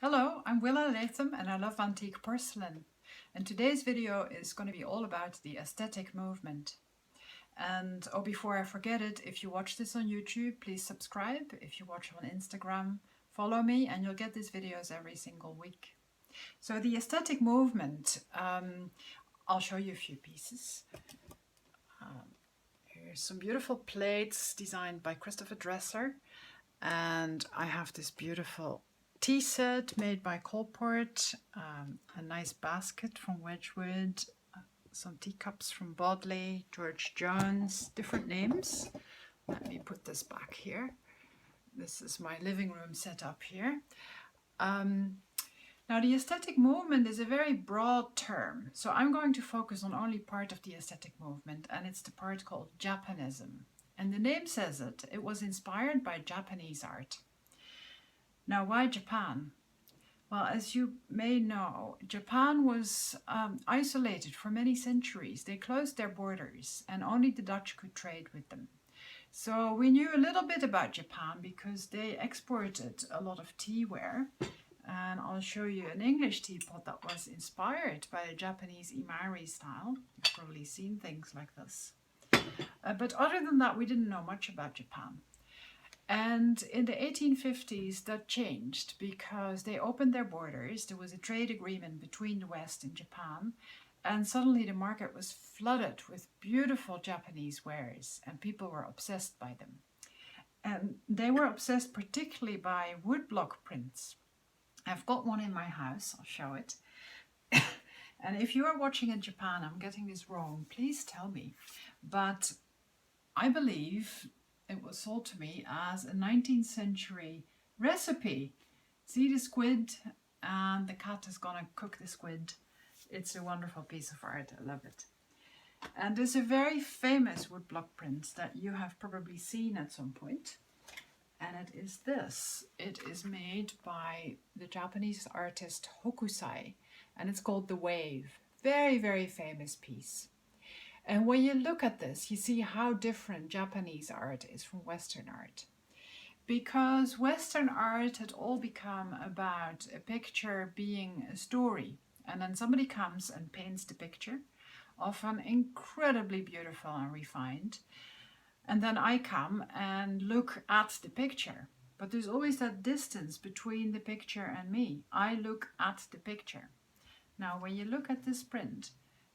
Hello, I'm Willa Latham and I love antique porcelain. And today's video is going to be all about the aesthetic movement. And before I forget it, if you watch this on YouTube, please subscribe. If you watch on Instagram, follow me and you'll get these videos every single week. So the aesthetic movement, I'll show you a few pieces. Here's some beautiful plates designed by Christopher Dresser. And I have this beautiful tea set made by Colport, a nice basket from Wedgwood, some teacups from Bodley, George Jones, different names. Let me put this back here. This is my living room setup here. Now the aesthetic movement is a very broad term, so I'm going to focus on only part of the aesthetic movement, and it's the part called Japonism. And the name says it, it was inspired by Japanese art. Now, why Japan? Well, as you may know, Japan was isolated for many centuries. They closed their borders and only the Dutch could trade with them. So we knew a little bit about Japan because they exported a lot of teaware. And I'll show you an English teapot that was inspired by the Japanese imari style. You've probably seen things like this. But other than that, we didn't know much about Japan. And in the 1850s, that changed because they opened their borders. There was a trade agreement between the West and Japan. And suddenly the market was flooded with beautiful Japanese wares and people were obsessed by them. And they were obsessed particularly by woodblock prints. I've got one in my house, I'll show it. And if you are watching in Japan, I'm getting this wrong, please tell me. But I believe it was sold to me as a 19th century recipe. See the squid, and the cat is gonna cook the squid. It's a wonderful piece of art, I love it. And there's a very famous woodblock print that you have probably seen at some point. And it is this. It is made by the Japanese artist Hokusai, and it's called The Wave. Very, very famous piece. And when you look at this, you see how different Japanese art is from Western art. Because Western art had all become about a picture being a story. And then somebody comes and paints the picture, often incredibly beautiful and refined. And then I come and look at the picture. But there's always that distance between the picture and me. I look at the picture. Now, when you look at this print,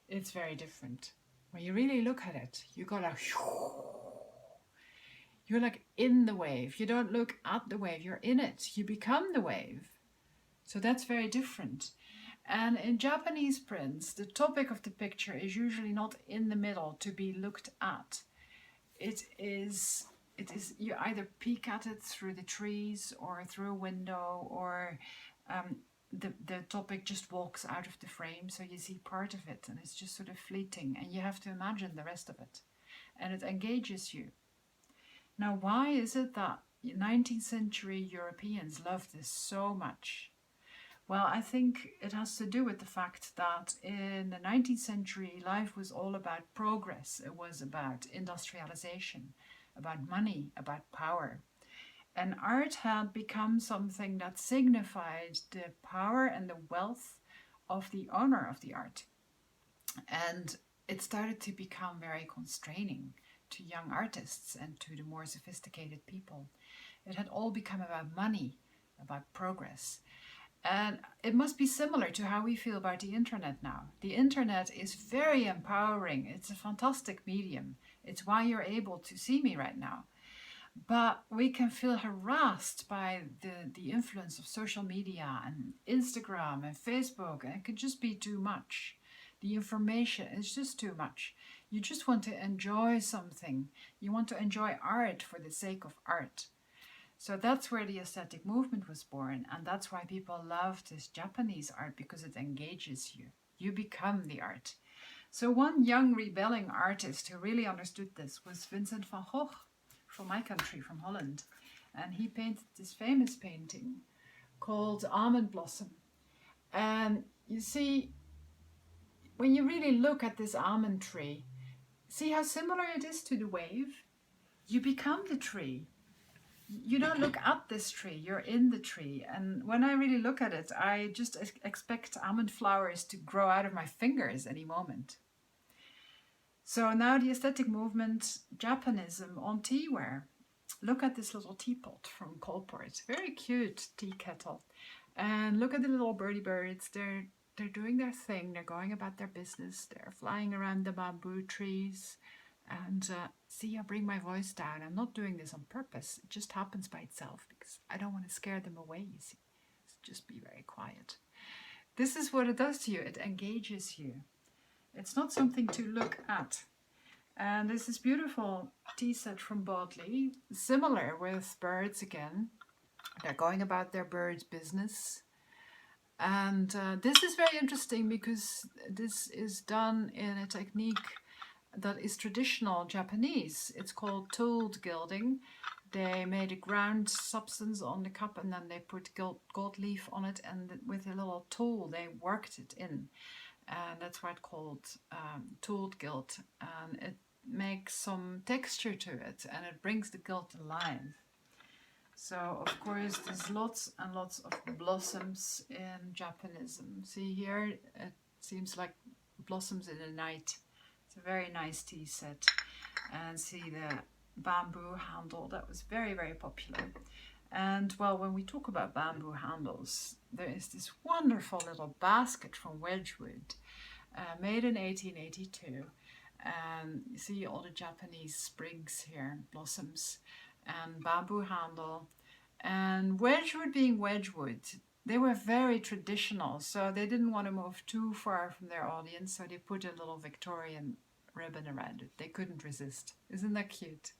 it's very different. When you really look at it, you go like, you're like in the wave. You don't look at the wave, you're in it. You become the wave. So that's very different. And in Japanese prints, the topic of the picture is usually not in the middle to be looked at. It is you either peek at it through the trees or through a window, or the topic just walks out of the frame, so you see part of it and it's just sort of fleeting and you have to imagine the rest of it, and it engages you. Now, why is it that 19th century Europeans love this so much? Well, I think it has to do with the fact that in the 19th century, life was all about progress. It was about industrialization, about money, about power. And art had become something that signified the power and the wealth of the owner of the art. And it started to become very constraining to young artists and to the more sophisticated people. It had all become about money, about progress. And it must be similar to how we feel about the internet now. The internet is very empowering. It's a fantastic medium. It's why you're able to see me right now. But we can feel harassed by the influence of social media and Instagram and Facebook, and it can just be too much. The information is just too much. You just want to enjoy something. You want to enjoy art for the sake of art. So that's where the aesthetic movement was born, and that's why people love this Japanese art, because it engages you. You become the art. So one young rebelling artist who really understood this was Vincent van Gogh, from my country, from Holland. And he painted this famous painting called Almond Blossom. And you see, when you really look at this almond tree, see how similar it is to the wave? You become the tree. you don't look at this tree, you're in the tree. And when I really look at it, I just expect almond flowers to grow out of my fingers any moment. So now the aesthetic movement, Japonism on teaware. Look at this little teapot from Colport. Very cute tea kettle. And look at the little birdie birds. They're doing their thing. They're going about their business. They're flying around the bamboo trees. And see, I bring my voice down. I'm not doing this on purpose. It just happens by itself because I don't want to scare them away, you see. Just be very quiet. This is what it does to you. It engages you. It's not something to look at. And this is beautiful tea set from Bodley, similar with birds again. They're going about their bird's business. And this is very interesting because this is done in a technique that is traditional Japanese. It's called tooled gilding. They made a ground substance on the cup and then they put gold leaf on it, and with a little tool they worked it in. And that's why it's called tooled gilt. And it makes some texture to it and it brings the gilt alive. So of course there's lots and lots of blossoms in Japonism. See here, it seems like blossoms in the night. It's a very nice tea set. And see the bamboo handle, that was very, very popular. And well, when we talk about bamboo handles, there is this wonderful little basket from Wedgwood, made in 1882. And you see all the Japanese sprigs here, blossoms, and bamboo handle. And Wedgwood being Wedgwood, they were very traditional, so they didn't want to move too far from their audience, so they put a little Victorian ribbon around it. They couldn't resist. Isn't that cute?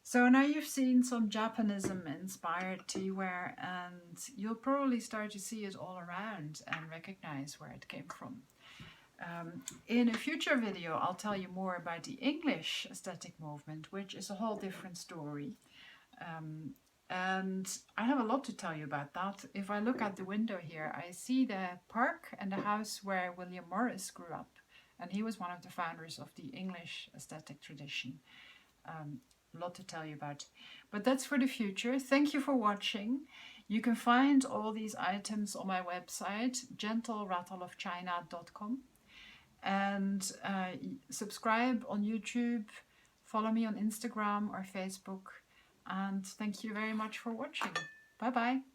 So now you've seen some Japonism inspired teaware, and you'll probably start to see it all around and recognize where it came from. In a future video, I'll tell you more about the English aesthetic movement, which is a whole different story. And I have a lot to tell you about that. If I look out the window here, I see the park and the house where William Morris grew up. And he was one of the founders of the English aesthetic tradition. A lot to tell you about. But that's for the future. Thank you for watching. You can find all these items on my website, gentlerattleofchina.com. And subscribe on YouTube, follow me on Instagram or Facebook, and thank you very much for watching. Bye bye.